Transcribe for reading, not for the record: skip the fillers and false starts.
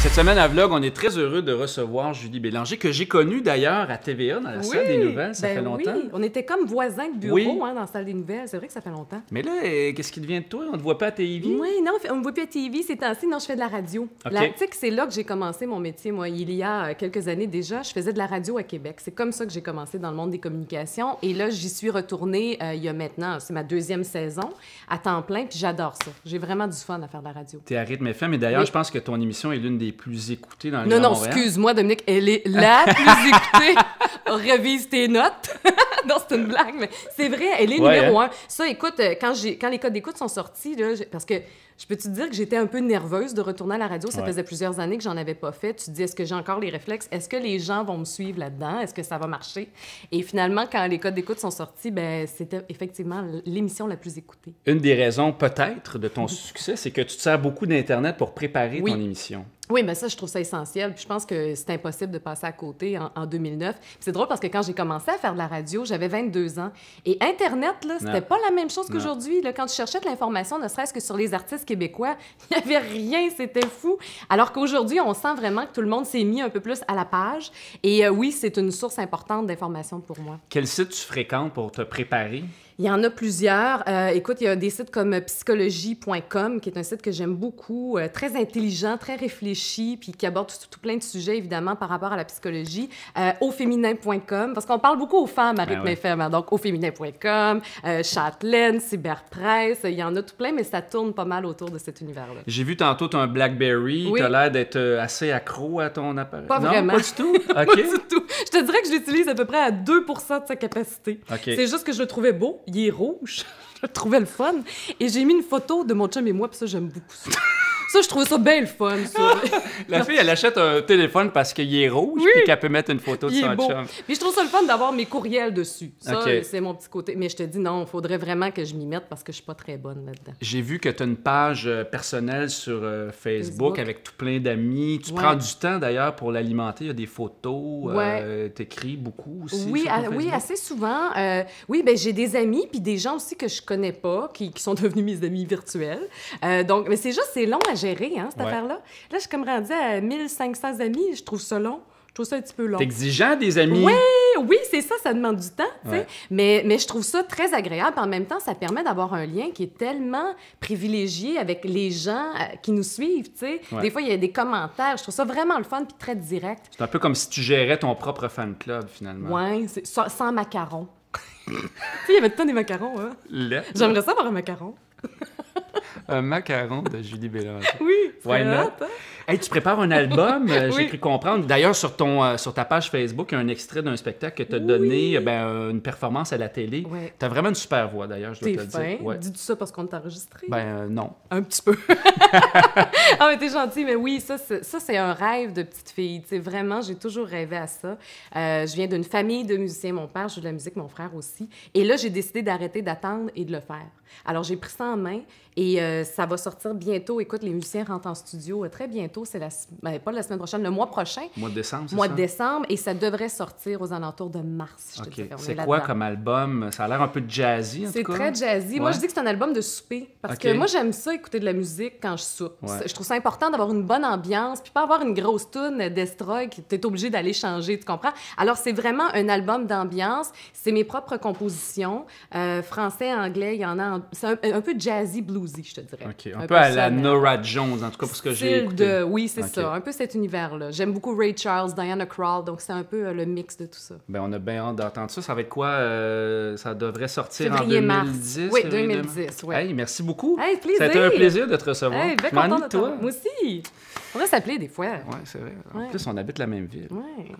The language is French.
Cette semaine à Vlog, on est très heureux de recevoir Julie Bélanger, que j'ai connue d'ailleurs à TVA, dans la salle des nouvelles, ça fait longtemps. Oui, on était comme voisins de bureau dans la salle des nouvelles, c'est vrai que ça fait longtemps. Mais là, qu'est-ce qui devient de toi? On ne te voit pas à TV? Oui, non, on ne me voit plus à TV ces temps-ci, non, je fais de la radio. Tu sais que c'est là que j'ai commencé mon métier, moi, il y a quelques années déjà, je faisais de la radio à Québec. C'est comme ça que j'ai commencé dans le monde des communications, et là, j'y suis retournée il y a maintenant, c'est ma 2e saison, à temps plein, puis j'adore ça. J'ai vraiment du fun à faire de la radio. T'es à Rythme FM, et d'ailleurs, je pense que ton émission est l'une des plus écoutées dans le Non, excuse-moi, Dominique, elle est la plus écoutée. Revise tes notes. Non, c'est une blague, mais c'est vrai, elle est numéro 1. Ça, écoute, quand les codes d'écoute sont sortis, là, parce que je peux te dire que j'étais un peu nerveuse de retourner à la radio. Ça faisait plusieurs années que j'en avais pas fait. Tu te dis, est-ce que j'ai encore les réflexes? Est-ce que les gens vont me suivre là-dedans? Est-ce que ça va marcher? Et finalement, quand les codes d'écoute sont sortis, ben c'était effectivement l'émission la plus écoutée. Une des raisons, peut-être, de ton succès, c'est que tu te sers beaucoup d'Internet pour préparer ton émission. Oui, mais ça, je trouve ça essentiel. Puis je pense que c'est impossible de passer à côté en 2009. Puis c'est drôle parce que quand j'ai commencé à faire de la radio, j'avais 22 ans. Et Internet, là, c'était pas la même chose qu'aujourd'hui. Quand tu cherchais de l'information, ne serait-ce que sur les artistes québécois, il n'y avait rien, c'était fou. Alors qu'aujourd'hui, on sent vraiment que tout le monde s'est mis un peu plus à la page. Et oui, c'est une source importante d'information pour moi. Quel site tu fréquentes pour te préparer? Il y en a plusieurs. Écoute, il y a des sites comme psychologie.com, qui est un site que j'aime beaucoup, très intelligent, très réfléchi, puis qui aborde tout plein de sujets, évidemment, par rapport à la psychologie. Auféminin.com, parce qu'on parle beaucoup aux femmes à Rythme FM, hein, donc auféminin.com, Châtelaine, Cyberpresse, il y en a tout plein, mais ça tourne pas mal autour de cet univers-là. J'ai vu tantôt ton BlackBerry, tu as l'air d'être assez accro à ton appareil. Pas vraiment. Pas du tout? Pas du tout. Je te dirais que je l'utilise à peu près à 2 % de sa capacité. C'est juste que je le trouvais beau. Il est rouge. Je le trouvais le fun. Et j'ai mis une photo de mon chum et moi, puis ça, j'aime beaucoup ça. Ça, je trouve ça bien le fun, ça. La fille, elle achète un téléphone parce qu'il est rouge, puis qu'elle peut mettre une photo de son chum. Puis je trouve ça le fun d'avoir mes courriels dessus. Ça, c'est mon petit côté. Mais je te dis, non, il faudrait vraiment que je m'y mette parce que je suis pas très bonne là-dedans. J'ai vu que tu as une page personnelle sur Facebook avec tout plein d'amis. Tu prends du temps, d'ailleurs, pour l'alimenter. Il y a des photos. Tu écris beaucoup aussi sur ton Facebook. Oui, assez souvent. Oui, ben j'ai des amis, puis des gens aussi que je connais pas, qui sont devenus mes amis virtuels. Donc, mais c'est long à gérer, hein, cette affaire-là. Là, je suis comme rendue à 1500 amis. Je trouve ça long. Je trouve ça un petit peu long. T'es exigeant des amis? Oui, c'est ça. Ça demande du temps, tu sais. Mais je trouve ça très agréable. En même temps, ça permet d'avoir un lien qui est tellement privilégié avec les gens qui nous suivent, tu sais. Des fois, il y a des commentaires. Je trouve ça vraiment le fun puis très direct. C'est un peu comme si tu gérais ton propre fan club, finalement. Oui, sans macarons. Tu sais, il y avait tout le temps des macarons, hein? J'aimerais ça avoir un macaron. Un macaron de Julie Bélanger. Oui, c'est hot, hein? Hey, tu prépares un album, j'ai cru comprendre. D'ailleurs, sur ta page Facebook, il y a un extrait d'un spectacle que tu as donné, une performance à la télé. Tu as vraiment une super voix, d'ailleurs, je dois te le dire. Dis-tu ça parce qu'on t'a enregistré? Non. Un petit peu. Ah, mais t'es gentil, mais oui, ça c'est un rêve de petite fille. Tu sais, vraiment, j'ai toujours rêvé à ça. Je viens d'une famille de musiciens. Mon père joue de la musique, mon frère aussi. Et là, j'ai décidé d'arrêter d'attendre et de le faire. Alors, j'ai pris ça en main et ça va sortir bientôt. Écoute, les musiciens rentrent en studio très bientôt. C'est pas la semaine prochaine, le mois prochain. Mois de décembre, c'est ça? Mois de décembre, et ça devrait sortir aux alentours de mars, je te dirais. C'est quoi comme album? Ça a l'air un peu jazzy, en tout cas. C'est très jazzy. Moi, je dis que c'est un album de souper. Parce que moi, j'aime ça, écouter de la musique quand je soupe. Je trouve ça important d'avoir une bonne ambiance, puis pas avoir une grosse toune destroy que tu es obligé d'aller changer, tu comprends? Alors, c'est vraiment un album d'ambiance. C'est mes propres compositions. Français, anglais, il y en a... C'est un peu jazzy, bluesy, je te dirais. Un peu à la Norah Jones, en tout cas, pour ce que j'ai écouté. Oui, c'est ça. Un peu cet univers-là. J'aime beaucoup Ray Charles, Diana Krall, donc c'est un peu le mix de tout ça. Ben, on a bien hâte d'entendre ça. Ça va être quoi? Ça devrait sortir février, en 2010? Oui, 2010, oui. Hey, merci beaucoup. Hey, plaisir. Ça a été un plaisir de te recevoir. Hey, bien content de toi. Moi aussi. On va s'appeler des fois. Oui, c'est vrai. En plus, on habite la même ville. Oui.